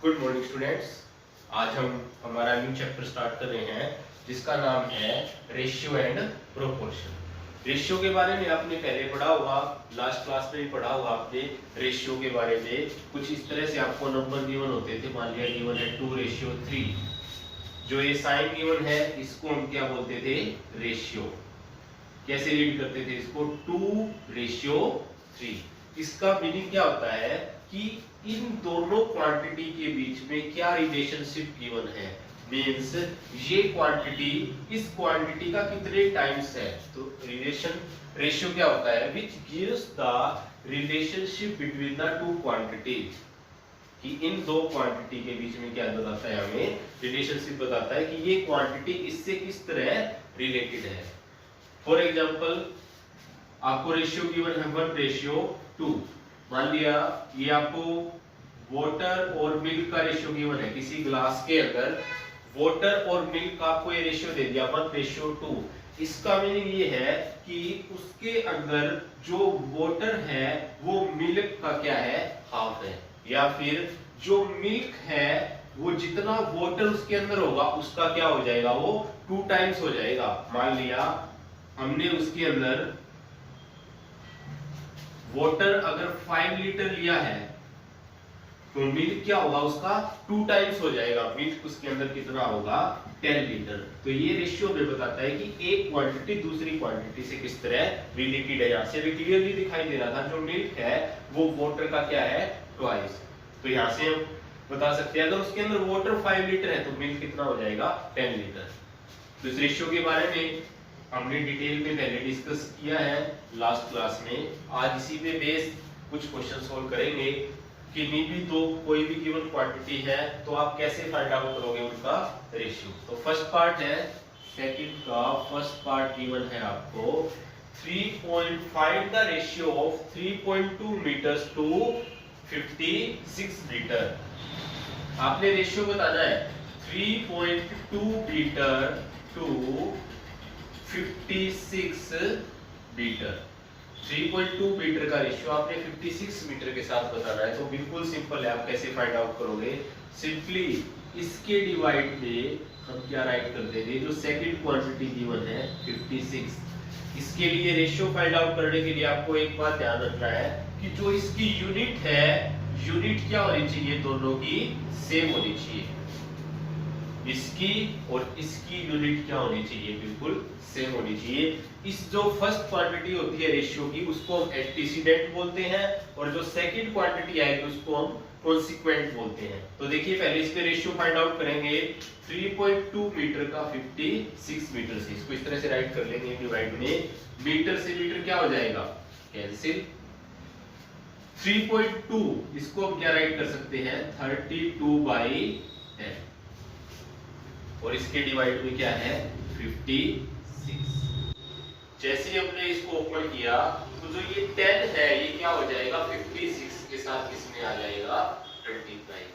Good morning students. आज हम हमारा न्यू चैप्टर स्टार्ट कर रहे हैं जिसका नाम है रेशियो एंड प्रोपोर्शन। रेशियो के बारे में आपने पहले पढ़ा होगा, लास्ट क्लास में भी पढ़ा होगा आपने रेशियो के बारे में। कुछ इस तरह से आपको नंबर गिवन होते थे। मान लिया गिवन है 2:3। जो ये साइन गिवन है इसको हम क्या बोलते थे? रेशियो। कैसे रीड करते थे इसको? 2:3। इसका मीनिंग क्या होता है कि इन दोनों क्वांटिटी के बीच में क्या रिलेशनशिप गिवन है। मींस ये क्वांटिटी इस क्वांटिटी का कितने टाइम्स है। तो रिलेशन रेशियो क्या होता है? Which gives the relationship between the two quantities, कि इन दो क्वांटिटी के बीच में क्या बताता है? हमें रिलेशनशिप बताता है कि ये क्वांटिटी इससे किस तरह रिलेटेड है। फॉर एग्जांपल आपको रेशियो गिवन है 1:2। मान लिया ये आपको वाटर और मिल्क का रेशियो गिवन है। किसी ग्लास के अंदर वाटर और मिल्क का आपको ये रेशियो दे दिया 1:2। इसका मीनिंग ये है कि उसके अंदर जो वाटर है वो मिल्क का क्या है? हाफ है। या फिर जो मिल्क है वो जितना वाटर उसके अंदर होगा उसका क्या हो जाएगा? वो 2 टाइम्स हो जाएगा। मान लिया हमने उसके अंदर वाटर अगर 5 लीटर लिया है तो मिल्क क्या होगा? उसका 2 टाइम्स हो जाएगा। मिल्क उसके अंदर कितना होगा? 10 लीटर। तो ये रेशियो में बताता है कि एक क्वांटिटी दूसरी क्वांटिटी से किस तरह रिलेटेड है। यहाँ से भी क्लियरली दिखाई दे रहा था जो मिल्क है वो वाटर का क्या है? ट्वाइस। तो यहाँ से हम बता सकते हैं अगर उसके अंदर वाटर 5 लीटर है तो मिल्क कितना हो जाएगा? 10 लीटर। तो इस रेशियो के बारे में हमने डिटेल में पहले डिस्कस किया है लास्ट क्लास में। आज इसी पे बेस कुछ क्वेश्चन सोल्व करेंगे। किन्हीं भी दो कोई भी गिवन क्वांटिटी है तो आप कैसे फाइंड आउट करोगे उनका रेशियो। तो फर्स्ट पार्ट है, सेकंड का फर्स्ट पार्ट गिवन है आपको 3.5 the ratio of 3.2 meters to 56 meter. आपने रेशियो बताना है 3.2 मीटर टू 56 मीटर। 3.2 मीटर का रेशियो आपने 56 मीटर के साथ बताना है। तो बिल्कुल सिंपल है, आप कैसे फाइंड आउट करोगे? सिंपली इसके डिवाइड में हम क्या राइट कर देंगे? जो सेकंड क्वांटिटी गिवन है 56, इसके लिए रेशियो फाइंड आउट करने के लिए आपको एक बात ध्यान रखना है कि जो इसकी यूनिट है, यूनिट क्या होनी चाहिए? दोनों की सेम होनी चाहिए। इसकी और इसकी यूनिट क्या होनी चाहिए? बिल्कुल सेम होनी चाहिए। इस जो फर्स्ट क्वांटिटी होती है रेशियो की उसको हम एंटीसीडेंट बोलते हैं और जो सेकंड क्वांटिटी आएगी उसको हम कॉन्सिक्वेंट बोलते हैं। तो देखिए पहले इस पे रेशियो फाइंड आउट करेंगे 3.2 मीटर का 56 मीटर से। इसको इस तरह से राइट कर लेंगे डिवाइड में। मीटर से मीटर क्या हो जाएगा? कैंसिल। 3.2 इसको हम क्या राइट कर सकते हैं? 32/10 और इसके डिवाइड में क्या है? 56। जैसे ही हमने इसको ओपन किया तो जो ये 10 है ये क्या हो जाएगा? 56 के साथ किसमें आ जाएगा? 29।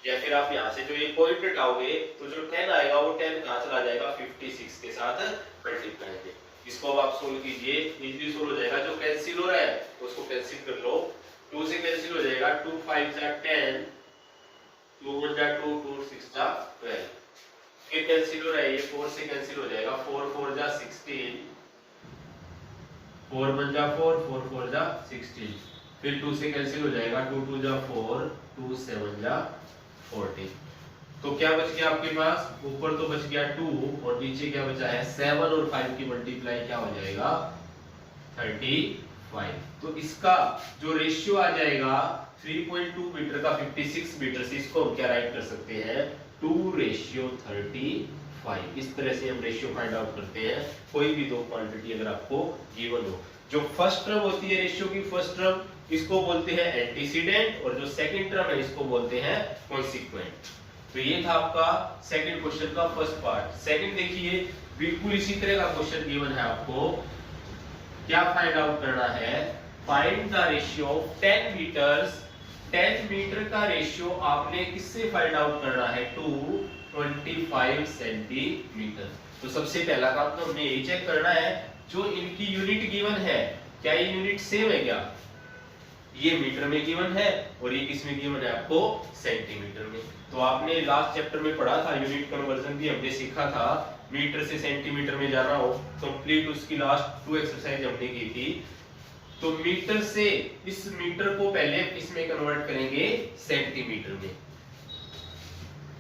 या फिर आप यहाँ से जो ये पॉइंट हटाओगे तो जो 10 आएगा वो 10 कहाँ चला जाएगा? 56 के साथ 29 में। इसको अब आप सोल्व कीजिए, इजीली सोल्व हो जाएगा। जो कैंसिल हो रहा है उसको कैंसिल कर लो। 2 से कैंसिल हो जाएगा, 2 5 जा 10, 2 1 जा 2, 2 6 जा 12। फिर कैंसिल हो रहा है ये 4 से कैंसिल हो जाएगा, 4 4 जा 16, 4 1 जा 4, 4 4 जा 16। फिर 2 से कैंसिल हो जाएगा, 2 2 जा 4, 2 7 जा 14। तो क्या बच गया आपके पास? ऊपर तो बच गया 2 और नीचे क्या बचा है? 7 और 5 की मल्टीप्लाई क्या हो जाएगा? 35। तो इसका जो रेशियो आ जाएगा 3.2 मीटर का 56 मीटर से, इसको हम क्या राइट कर सकते हैं? 2:35। इस तरह से हम रेशियो फाइंड आउट करते हैं कोई भी दो क्वांटिटी अगर आपको गिवन हो। जो फर्स्ट टर्म होती है रेशियो की, फर्स्ट टर्म इसको बोलते हैं एंटीसीडेंट और जो सेकंड टर्म है इसको बोलते हैं कॉन्सिक्वेंट। तो ये था आपका सेकंड क्वेश्चन का फर्स्ट पार्ट। सेकंड देखिए, बिल्कुल इसी तरह का क्वेश्चन गिवन है आपको। क्या फाइंड आउट करना है? Find the ratio of 10 meters. 10 meter का रेशियो आपने किससे फाइंड आउट करना है? 225 सेंटीमीटर। तो सबसे पहला काम तो हमने ये चेक करना है जो इनकी यूनिट गिवन है क्या ये यूनिट सेम है क्या? ये मीटर में गिवन है और ये किस में गिवन है आपको, सेंटीमीटर में। तो आपने लास्ट चैप्टर में पढ़ा था, यूनिट कन्वर्जन भी हमने सीखा था, मीटर से सेंटीमीटर में जाना हो, कंप्लीट उसकी लास्ट 2 एक्सरसाइज हमने की थी। तो मीटर से इस मीटर को पहले इसमें कन्वर्ट करेंगे सेंटीमीटर में।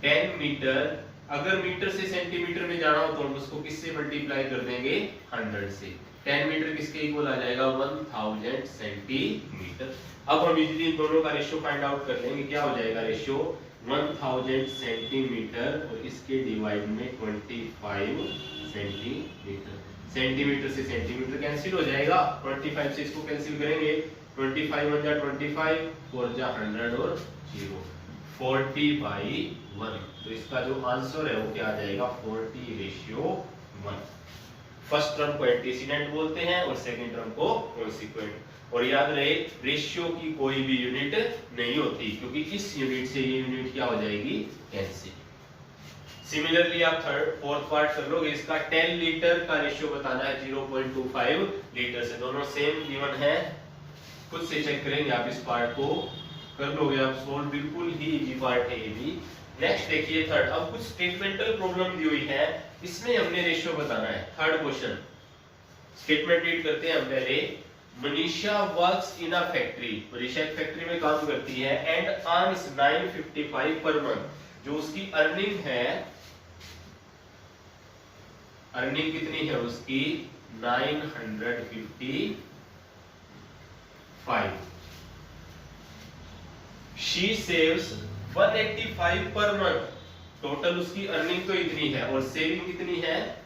10 मीटर, अगर मीटर से सेंटीमीटर में जाना हो तो हम उसको किससे मल्टीप्लाई कर देंगे, 100 से। 10 मीटर किसके इक्वल आ जाएगा, 1000 सेंटीमीटर। अब हम इजीली इन दोनों का रेशियो फाइंड आउट कर लेंगे। क्या हो जाएगा रेशियो, 1000 सेंटीमीटर और इसके डिवाइड में 25 सेंटीमीटर। सेंटीमीटर से सेंटीमीटर कैंसिल हो जाएगा, 25 से इसको कैंसिल करेंगे, 25 1 जा 25, 4 जा 100 और 0, 40/1। तो इसका जो आंसर है वो क्या आ जाएगा, 40:1। फर्स्ट टर्म को एंटीसीडेंट बोलते हैं और सेकंड टर्म को कॉन्सिक्वेंट। और याद रहे, रेशियो की कोई भी यूनिट नहीं होती, क्योंकि इस यूनिट से ये यूनिट क्या हो जाएगी, कैंसिल। सिमिलरली आप फोर्थ पार्ट कर लोगे, इसका 10 लीटर का रेशियो बताना है 0.25 लीटर से, दोनों सेम गिवन है। खुद से चेक करेंगे आप, इस पार्ट को कर लोगे आप सोल्व, बिल्कुल ही इजी पार्ट है ये भी। नेक्स्ट देखिए थर्ड, अब कुछ स्टेटमेंटल प्रॉब्लम दी हुई है, इसमें हमने रेशियो बताना है। थर्ड क्वेश्चन, स्टेटमेंट रीड करते हैं हम पहले। Manisha works in a factory, Manisha एक फैक्ट्री में काम करती है, एंड अर्न्स 955 पर मंथ। जो उसकी अर्निंग है, अर्निंग कितनी है उसकी, 955। She saves 185 per month. Total उसकी अर्निंग तो इतनी है और सेविंग कितनी है,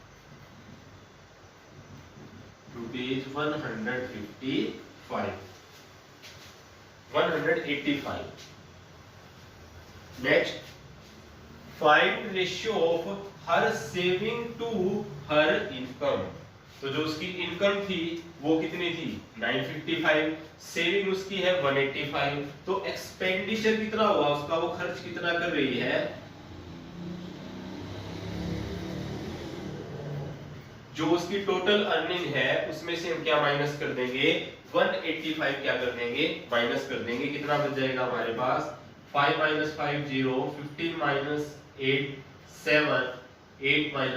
rupees 185। Next, find ratio of her saving to her income. तो जो उसकी इनकम थी वो कितनी थी, 955, सेविंग उसकी है 185, तो एक्सपेंडिचर कितना हुआ उसका, वो खर्च कितना कर रही है, जो उसकी टोटल अर्निंग है उसमें से हम क्या माइनस कर देंगे, 185 क्या कर देंगे, माइनस कर देंगे। कितना बच जाएगा हमारे पास, 5 - 5 0, 15 - 8 7, 8 - 1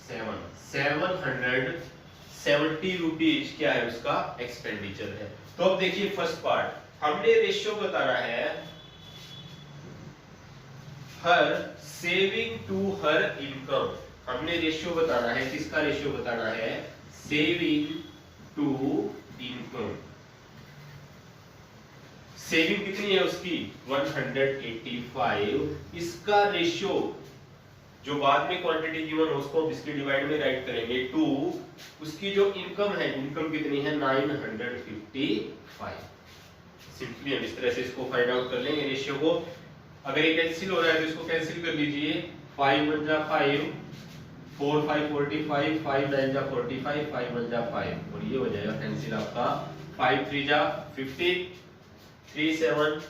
7, 770 रुपीज क्या है उसका एक्सपेंडिचर है। तो अब देखिए फर्स्ट पार्ट, हमने रेशियो बताना है हर सेविंग टू हर इनकम। हमने रेशियो बताना है, किसका रेशियो बताना है, सेविंग टू इनकम। सेविंग कितनी है उसकी, 185। इसका रेशियो जो बाद में क्वांटिटी गिवन हो उसको इसके डिवाइड में राइट करेंगे, टू उसकी जो इनकम है, इनकम कितनी है, 955। सिंपली हम इस तरह से इसको फाइंड आउट कर लेंगे रेशियो को। अगर ये कैंसिल हो रहा है तो इसको कैंसिल कर लीजिए, 5 1 जा 5, 4 5 45, 5 9 जा 45, 5 1 जा 5, और ये हो जाएगा कैंसिल आपका, 5 3 जा 50, 3 7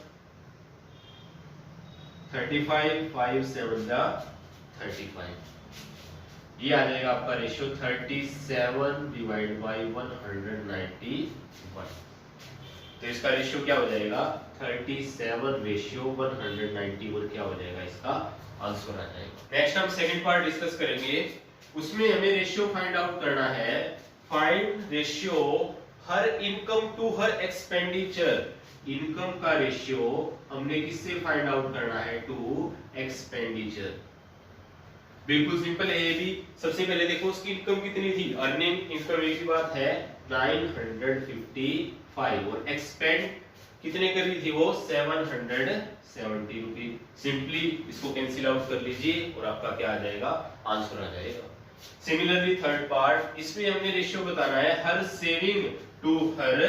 35, 5 7 जा 35। ये आ जाएगा आपका रेशियो 37/191। तो इसका रेशियो क्या हो जाएगा, 37/191 क्या हो जाएगा, इसका आंसर आ जाएगा। नेक्स्ट हम सेकंड पार्ट डिस्कस करेंगे, उसमें हमें रेशियो फाइंड आउट करना है। Find ratio her income to her expenditure. Income का रेशियो हमने किससे फाइंड आउट करना है, टू एक्सपेंडिचर। बिल्कुल सिंपल है ये भी। सबसे पहले देखो उसकी इनकम कितनी थी, अर्निंग इनकम एक ही बात है 955, और एक्सपेंड कितने कर रही थी वो 770 रुपीज। सिंपली इसको कैंसिल आउट कर लीजिए और आपका क्या आ जाएगा, आंसर आ जाएगा। सिमिलरली थर्ड पार्ट, इसमें हमने रेशियो बताना है हर सेविंग टू हर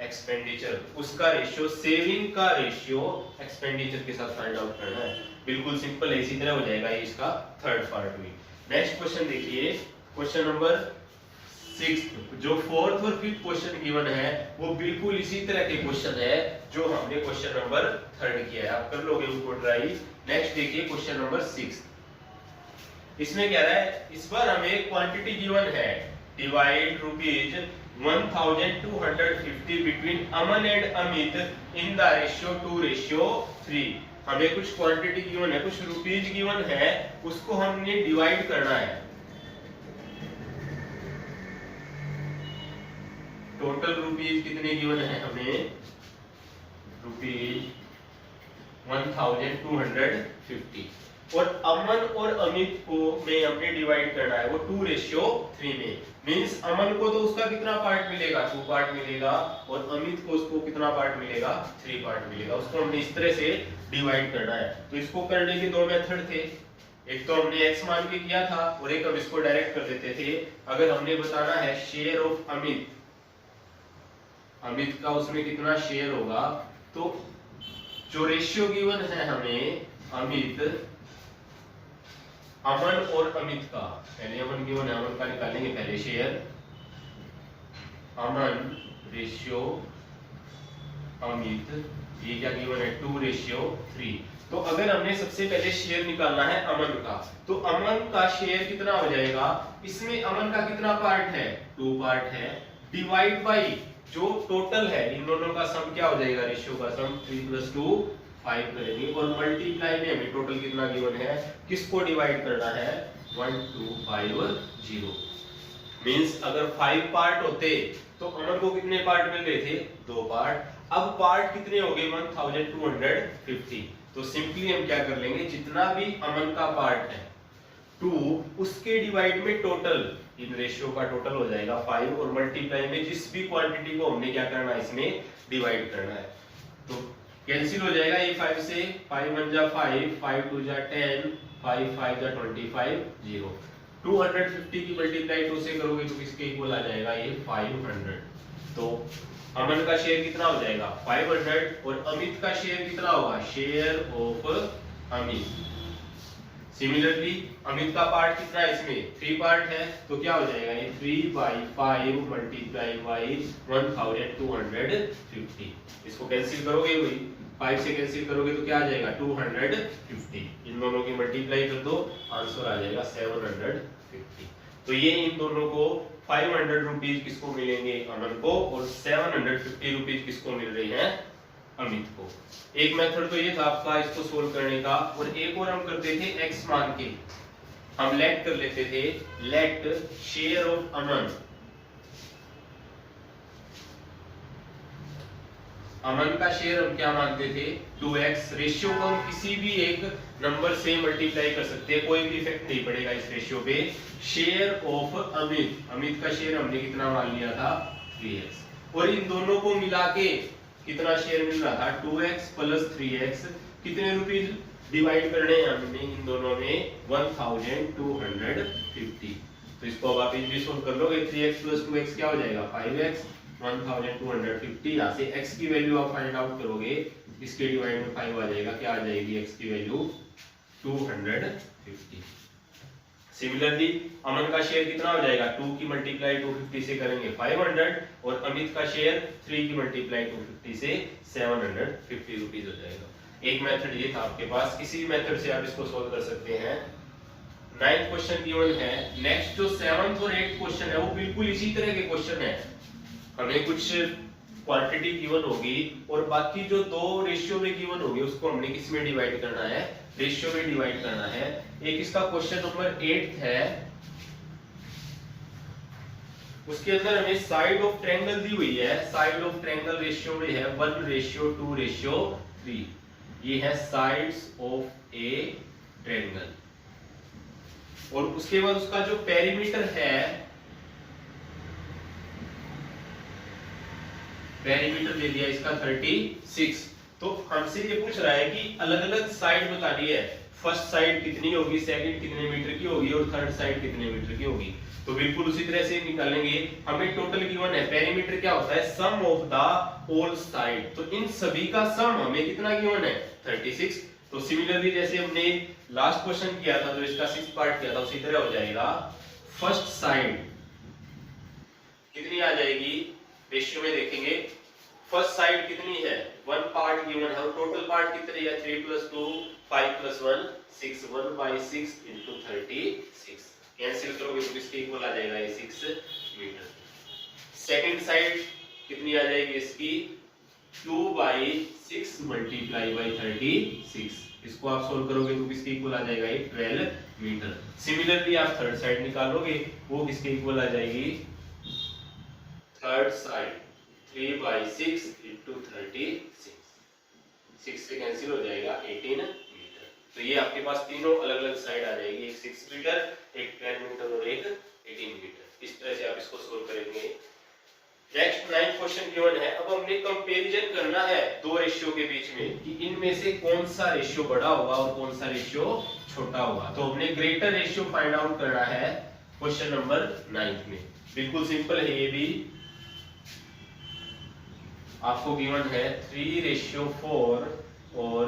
एक्सपेंडिचर। उसका रेशियो, सेविंग का रेशियो एक्सपेंडिचर के साथ फाइंड आउट करना है। बिल्कुल सिंपल है, इसी तरह हो जाएगा ये इसका थर्ड पार्ट भी। नेक्स्ट क्वेश्चन देखिए, क्वेश्चन नंबर 6। जो फोर्थ और फिफ्थ क्वेश्चन गिवन है वो बिल्कुल इसी तरह के क्वेश्चन है जो हमने क्वेश्चन नंबर 3 किया है, आप कर लोगे उनको ट्राई। नेक्स्ट देखिए क्वेश्चन नंबर 6। इसमें क्या है, इस बार हमें क्वांटिटी गिवन है, divide rupees 1250 between Aman and Amit in the ratio 2:3। हमें कुछ क्वांटिटी गिवन है, कुछ रुपीज गिवन है, उसको हमने डिवाइड करना है। टोटल रुपीज कितने गिवन है हमें? रुपीज 1250 और अमन और अमित को में हमने डिवाइड करना है वो 2:3 में। मींस अमन को तो उसका कितना पार्ट मिलेगा? 2 पार्ट मिलेगा और अमित को उसको कितना पार्ट मिलेगा? 3 पार्ट मिलेगा। उसको हमने इस तरह से डिवाइड करना है। तो इसको करने के दो मेथड थे, एक तो हमने x मान के किया था और एक हम इसको डायरेक्ट कर देते थे। अगर हमने बताना है शेयर ऑफ अमित, अमित का उसमें कितना शेयर होगा, तो जो रेशियो गिवन है हमें अमित, अमन और अमित का, पहले अमन गिवन है, अमन का निकालेंगे पहले शेयर, अमन रेशियो अमित, ये क्या गिवन है? 2:3। तो अगर हमने सबसे पहले शेयर निकालना है अमन का, तो अमन का शेयर कितना हो जाएगा? इसमें अमन का कितना पार्ट है? 2 पार्ट है, डिवाइड बाई जो टोटल है, इन दोनों का सम क्या हो जाएगा? रेशियो का सम 3 + 2 5 करेंगे और मल्टीप्लाई में हमें टोटल कितना गिवन है, किसको डिवाइड करना है? 1250। मींस अगर 5 पार्ट होते तो अमन को कितने पार्ट मिल रहे थे? 2 पार्ट। अब पार्ट कितने हो गए? 1250। तो सिंपली हम क्या कर लेंगे, जितना भी अमन का पार्ट है 2, उसके डिवाइड में टोटल, इन रेशियो का टोटल हो जाएगा 5 और मल्टीप्लाई में जिस भी क्वांटिटी को हमने क्या करना है, इसमें डिवाइड करना है। तो कैंसिल हो जाएगा ये 5 से, 5 1 जा 5, 5 2 जा 10, 5 5 जा 25, 0। 250 की मल्टीप्लाई 2 से करोगे तो किसके इक्वल आ जाएगा? ये 500। तो अमन का शेयर कितना हो जाएगा? 500 और अमित का शेयर कितना होगा? Share of Amit. Similarly Amit का पार्ट कितना है इसमें? 3 पार्ट है, तो क्या हो जाएगा? ये 3/5 मल्टीप्लाई बाई 1250। इसको कैंसिल करोगे, वही 5 से कैंसिल करोगे तो क्या आ जाएगा? 250। इन दोनों की मल्टीप्लाई कर दो, आंसर आ जाएगा 750। तो ये इन दोनों को 500 रुपीज किसको मिलेंगे? अमन को, और 750 रुपीज किसको मिल रही है? अमित को। एक मेथड तो ये था आपका इसको सोल्व करने का, और एक और हम करते थे x मान के, हम लेट कर लेते थे, लेट शेयर ऑफ अमन, अमन का शेयर हम क्या मानते थे? 2x। रेशियो को हम किसी भी एक नंबर से मल्टीप्लाई कर सकते हैं, कोई भी इफेक्ट नहीं पड़ेगा इस रेशियो पे। शेयर ऑफ अमित, अमित का शेयर हमने कितना मान लिया था? 3x। और इन दोनों को मिला के कितना शेयर मिल रहा था? 2x + 3x। कितने रुपीज डिवाइड करने हैं हमने इन दोनों में? 1250। तो इसको अब आप इजीली सोल्व कर लोगे। 3x + 2x क्या हो जाएगा? 5x। 1250, यहाँ से x की वैल्यू आप फाइंड आउट करोगे, इसके डिवाइड में 5 आ जाएगा, क्या आ जाएगी x की वैल्यू? 250। सिमिलरली अमन का शेयर कितना हो जाएगा? 2 की मल्टीप्लाई 250 से करेंगे 500, और अमित का शेयर 3 की मल्टीप्लाई 250 से 750 रुपीज हो जाएगा। एक मेथड ये था आपके पास, किसी भी मेथड से आप इसको सोल्व कर सकते हैं। 9th क्वेश्चन गिवन है। नेक्स्ट जो 7th और 8th क्वेश्चन है वो बिल्कुल इसी तरह के क्वेश्चन है। हमें कुछ क्वांटिटी गिवन होगी और बाकी जो 2 रेशियो में गिवन होगी उसको हमने किस में डिवाइड करना है? रेशियो में डिवाइड करना है। एक इसका क्वेश्चन नंबर 8 है, उसके अंदर हमें साइड ऑफ ट्रायंगल दी हुई है। साइड ऑफ ट्रायंगल रेशियो में है 1:2:3। ये है साइड्स ऑफ ए ट्रायंगल, और उसके बाद उसका जो पेरीमीटर है, पेरीमीटर दे दिया इसका 36। तो हमसे ये पूछ रहा है कि अलग अलग साइड बतानी है। फर्स्ट साइड कितनी होगी, सेकंड कितने मीटर की होगी और थर्ड साइड कितने मीटर की होगी। तो बिल्कुल उसी तरह से निकालेंगे। हमें टोटल गिवन है, पेरीमीटर क्या होता है? सम ऑफ द ऑल साइड। तो इन सभी का सम हमें कितना गिवन है? 36। तो सिमिलरली जैसे हमने लास्ट क्वेश्चन किया था, जो इसका 6th पार्ट किया था, उसी तरह हो जाएगा। फर्स्ट साइड कितनी आ जाएगी? रेशियो में देखेंगे, फर्स्ट साइड कितनी है? 1 पार्ट गिवन है, और टोटल पार्ट कितने है? 3 + 2 5 + 1 6। 1/6 × 36 कैंसिल करोगे तो किसके इक्वल आ जाएगा? ये 6 मीटर। सेकंड साइड कितनी आ जाएगी इसकी 2/6 मल्टीप्लाई बाई 36। इसको आप सोल्व करोगे तो किसके इक्वल आ जाएगा ये 12 मीटर। सिमिलरली आप थर्ड साइड निकालोगे, वो किसके इक्वल आ जाएगी, थर्ड साइड 3/6 इंटू 36, 6 से कैंसिल हो जाएगा 18 मीटर। तो ये आपके पास तीनों अलग अलग साइड आ जाएगी, एक 6 मीटर, एक 12 मीटर और एक 18 मीटर। इस तरह से आप इसको सोल्व करेंगे। नेक्स्ट 9th क्वेश्चन गिवन है। अब हमने कंपैरिजन करना है दो रेशियो के बीच में कि इनमें से कौन सा रेशियो बड़ा होगा और कौन सा रेशियो छोटा होगा। तो हमने ग्रेटर रेशियो फाइंड आउट करना है क्वेश्चन नंबर 9 में। बिल्कुल सिंपल है ये भी। आपको गिवन है 3:4 और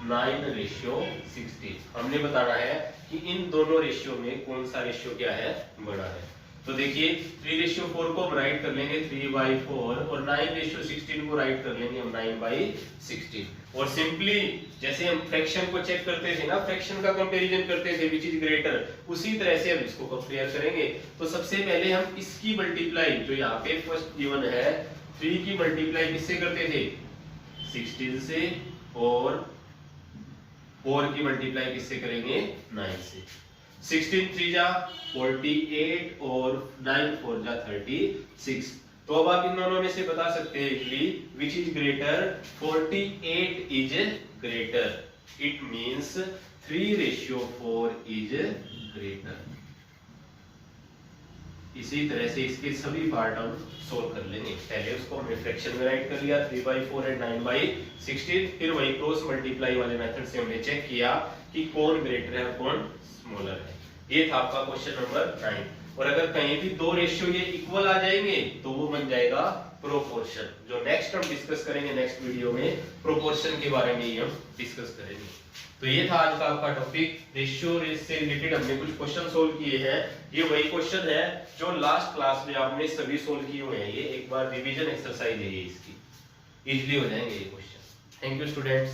9:16। हमने बताना है कि इन दोनों रेशियो में कौन सा रेशियो क्या है, बड़ा है। तो देखिए 3:4 को हम राइट कर लेंगे 3/4 और 9:16 को राइट कर लेंगे हम 9/16। और सिंपली जैसे हम फ्रैक्शन को चेक करते थे ना, फ्रैक्शन का कंपैरिजन करते थे विच इज ग्रेटर, उसी तरह से हम इसको कंपेयर करेंगे। तो सबसे पहले हम इसकी मल्टीप्लाई, जो यहाँ पे फर्स्ट गिवन है 3 की मल्टीप्लाई किससे करते थे, 16 से, और 4 की मल्टीप्लाई किससे करेंगे, 9 से। 16 3 जा 48 और 9 4 जा 36। तो अब आप इन दोनों में से बता सकते हैं easily which is greater, 48 is greater, it means 3:4 is greater. इसी तरह से इसके सभी पार्ट हम सोल्व कर लेंगे। पहले उसको हमने फ्रैक्शन में राइट कर लिया 3/4 एंड 9/16, फिर वही क्रॉस मल्टीप्लाई वाले मेथड से हमने चेक किया कि कौन ग्रेटर है और कौन स्मॉलर है। ये था आपका क्वेश्चन नंबर 9। और अगर कहीं भी दो रेशियो ये इक्वल आ जाएंगे तो वो बन जाएगा प्रोपोर्शन। जो नेक्स्ट हम डिस्कस करेंगे नेक्स्ट वीडियो में, प्रोपोर्शन के बारे में ही हम डिस्कस करेंगे। तो ये था आज का आपका टॉपिक। रेशियो से रिलेटेड हमने कुछ क्वेश्चन सोल्व किए हैं। ये वही क्वेश्चन है जो लास्ट क्लास में आपने सभी सोल्व किए हुए हैं। ये एक बार रिवीजन एक्सरसाइज है ये, इसकी इजीली हो जाएंगे ये क्वेश्चन। Thank you students.